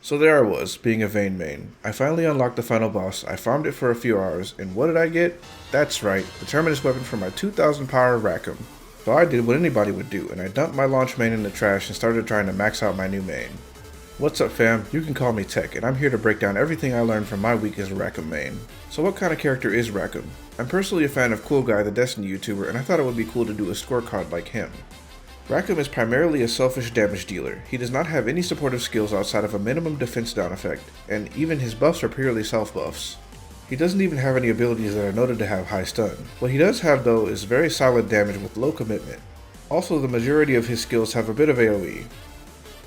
So there I was, being a Vayne main. I finally unlocked the final boss, I farmed it for a few hours, and what did I get? That's right, the Terminus weapon for my 2000 power Rackam. So I did what anybody would do, and I dumped my launch main in the trash and started trying to max out my new main. What's up fam, you can call me Tech, and I'm here to break down everything I learned from my week as a Rackam main. So what kind of character is Rackam? I'm personally a fan of Cool Guy, the Destiny YouTuber, and I thought it would be cool to do a scorecard like him. Rackam is primarily a selfish damage dealer. He does not have any supportive skills outside of a minimum defense down effect, and even his buffs are purely self buffs. He doesn't even have any abilities that are noted to have high stun. What he does have though is very solid damage with low commitment. Also, the majority of his skills have a bit of AoE.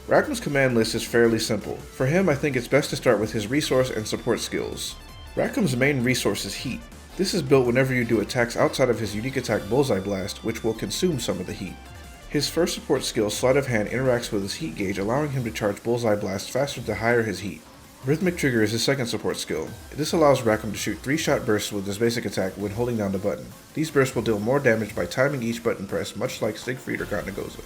Rackam's command list is fairly simple. For him, I think it's best to start with his resource and support skills. Rackam's main resource is heat. This is built whenever you do attacks outside of his unique attack Bullseye Blast, which will consume some of the heat. His first support skill, Sleight of Hand, interacts with his heat gauge, allowing him to charge Bullseye Blast faster to higher his heat. Rhythmic Trigger is his second support skill. This allows Rackam to shoot 3-shot bursts with his basic attack when holding down the button. These bursts will deal more damage by timing each button press, much like Siegfried or Gotnagoza.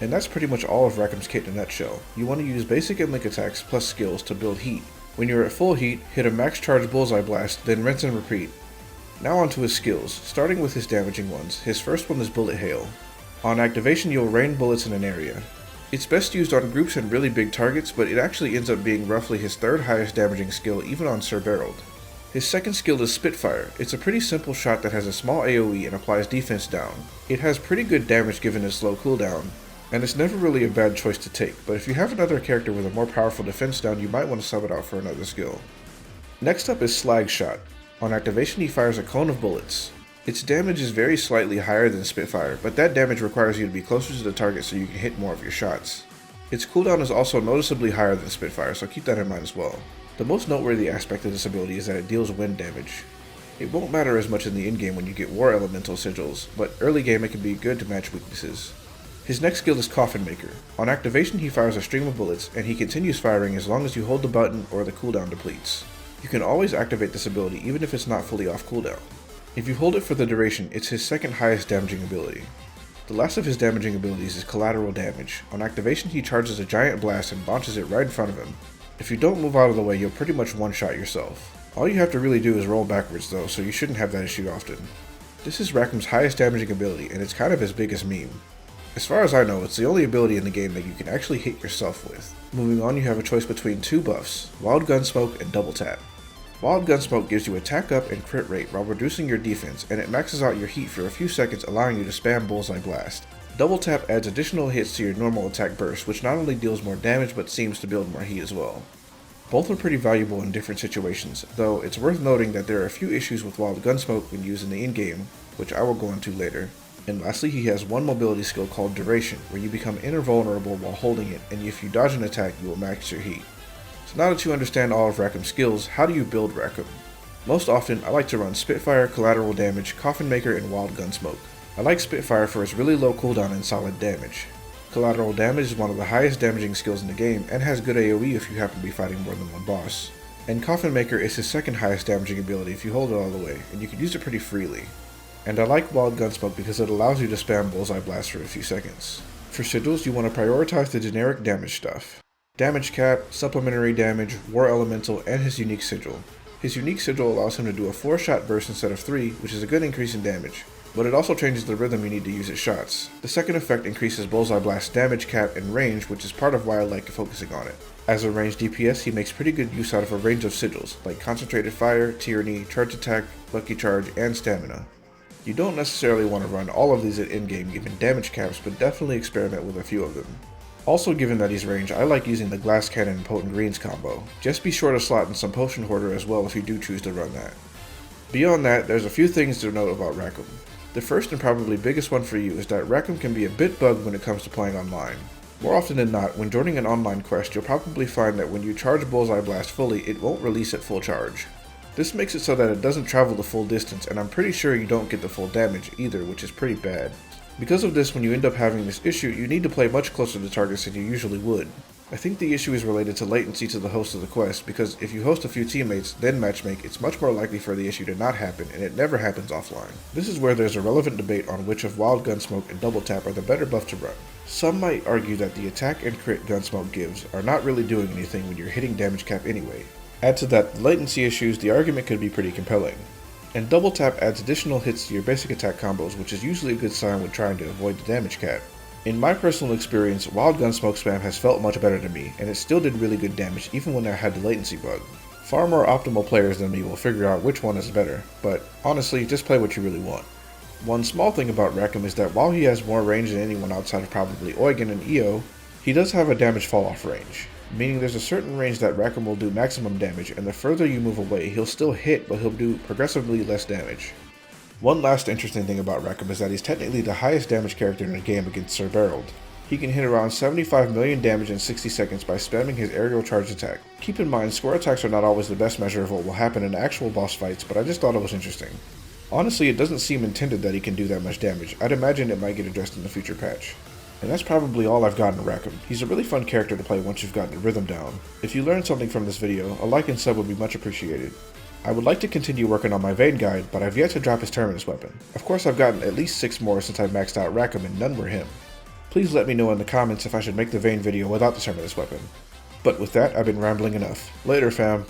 And that's pretty much all of Rackam's kit in a nutshell. You want to use basic and link attacks plus skills to build heat. When you're at full heat, hit a max charge Bullseye Blast, then rinse and repeat. Now onto his skills, starting with his damaging ones. His first one is Bullet Hail. On activation, you'll rain bullets in an area. It's best used on groups and really big targets, but it actually ends up being roughly his third highest damaging skill even on Sir Beryld. His second skill is Spitfire. It's a pretty simple shot that has a small AoE and applies defense down. It has pretty good damage given its low cooldown, and it's never really a bad choice to take, but if you have another character with a more powerful defense down, you might want to sub it out for another skill. Next up is Slag Shot. On activation, he fires a cone of bullets. Its damage is very slightly higher than Spitfire, but that damage requires you to be closer to the target so you can hit more of your shots. Its cooldown is also noticeably higher than Spitfire, so keep that in mind as well. The most noteworthy aspect of this ability is that it deals wind damage. It won't matter as much in the endgame when you get War Elemental Sigils, but early game it can be good to match weaknesses. His next skill is Coffin Maker. On activation he fires a stream of bullets, and he continues firing as long as you hold the button or the cooldown depletes. You can always activate this ability even if it's not fully off cooldown. If you hold it for the duration, it's his second highest damaging ability. The last of his damaging abilities is Collateral Damage. On activation he charges a giant blast and launches it right in front of him. If you don't move out of the way, you'll pretty much one-shot yourself. All you have to really do is roll backwards though, so you shouldn't have that issue often. This is Rackam's highest damaging ability, and it's kind of his biggest meme. As far as I know, it's the only ability in the game that you can actually hit yourself with. Moving on, you have a choice between two buffs, Wild Gunsmoke and Double Tap. Wild Gunsmoke gives you attack up and crit rate while reducing your defense, and it maxes out your heat for a few seconds, allowing you to spam Bullseye Blast. Double Tap adds additional hits to your normal attack burst, which not only deals more damage but seems to build more heat as well. Both are pretty valuable in different situations, though it's worth noting that there are a few issues with Wild Gunsmoke when used in the in-game, which I will go into later. And lastly, he has one mobility skill called Duration, where you become invulnerable while holding it, and if you dodge an attack, you will max your heat. So now that you understand all of Rackam's skills, how do you build Rackam? Most often, I like to run Spitfire, Collateral Damage, Coffin Maker, and Wild Gunsmoke. I like Spitfire for its really low cooldown and solid damage. Collateral Damage is one of the highest damaging skills in the game, and has good AoE if you happen to be fighting more than one boss. And Coffin Maker is his second highest damaging ability if you hold it all the way, and you can use it pretty freely. And I like Wild Gunsmoke because it allows you to spam Bullseye Blast for a few seconds. For sigils, you want to prioritize the generic damage stuff. Damage Cap, Supplementary Damage, War Elemental, and his unique sigil. His unique sigil allows him to do a 4-shot burst instead of 3, which is a good increase in damage, but it also changes the rhythm you need to use his shots. The second effect increases Bullseye Blast damage cap and range, which is part of why I like focusing on it. As a ranged DPS, he makes pretty good use out of a range of sigils, like Concentrated Fire, Tyranny, Charge Attack, Lucky Charge, and Stamina. You don't necessarily want to run all of these at endgame given damage caps, but definitely experiment with a few of them. Also, given that he's ranged, I like using the Glass Cannon and Potent Greens combo. Just be sure to slot in some Potion Hoarder as well if you do choose to run that. Beyond that, there's a few things to note about Rackam. The first and probably biggest one for you is that Rackam can be a bit bugged when it comes to playing online. More often than not, when joining an online quest, you'll probably find that when you charge Bullseye Blast fully, it won't release at full charge. This makes it so that it doesn't travel the full distance, and I'm pretty sure you don't get the full damage either, which is pretty bad. Because of this, when you end up having this issue, you need to play much closer to targets than you usually would. I think the issue is related to latency to the host of the quest, because if you host a few teammates, then matchmake, it's much more likely for the issue to not happen, and it never happens offline. This is where there's a relevant debate on which of Wild Gunsmoke and Double Tap are the better buff to run. Some might argue that the attack and crit Gunsmoke gives are not really doing anything when you're hitting damage cap anyway. Add to that the latency issues, the argument could be pretty compelling. And Double Tap adds additional hits to your basic attack combos, which is usually a good sign when trying to avoid the damage cap. In my personal experience, Wild Gunsmoke spam has felt much better to me, and it still did really good damage even when I had the latency bug. Far more optimal players than me will figure out which one is better, but honestly, just play what you really want. One small thing about Rackam is that while he has more range than anyone outside of probably Eugen and Io, he does have a damage fall off range, meaning there's a certain range that Rackam will do maximum damage, and the further you move away, he'll still hit, but he'll do progressively less damage. One last interesting thing about Rackam is that he's technically the highest damage character in the game against Sir Beryld. He can hit around 75 million damage in 60 seconds by spamming his aerial charge attack. Keep in mind, square attacks are not always the best measure of what will happen in actual boss fights, but I just thought it was interesting. Honestly, it doesn't seem intended that he can do that much damage. I'd imagine it might get addressed in a future patch. And that's probably all I've gotten to Rackam. He's a really fun character to play once you've gotten the rhythm down. If you learned something from this video, a like and sub would be much appreciated. I would like to continue working on my Vayne guide, but I've yet to drop his Terminus weapon. Of course, I've gotten at least 6 more since I've maxed out Rackam, and none were him. Please let me know in the comments if I should make the Vayne video without the Terminus weapon. But with that, I've been rambling enough. Later, fam.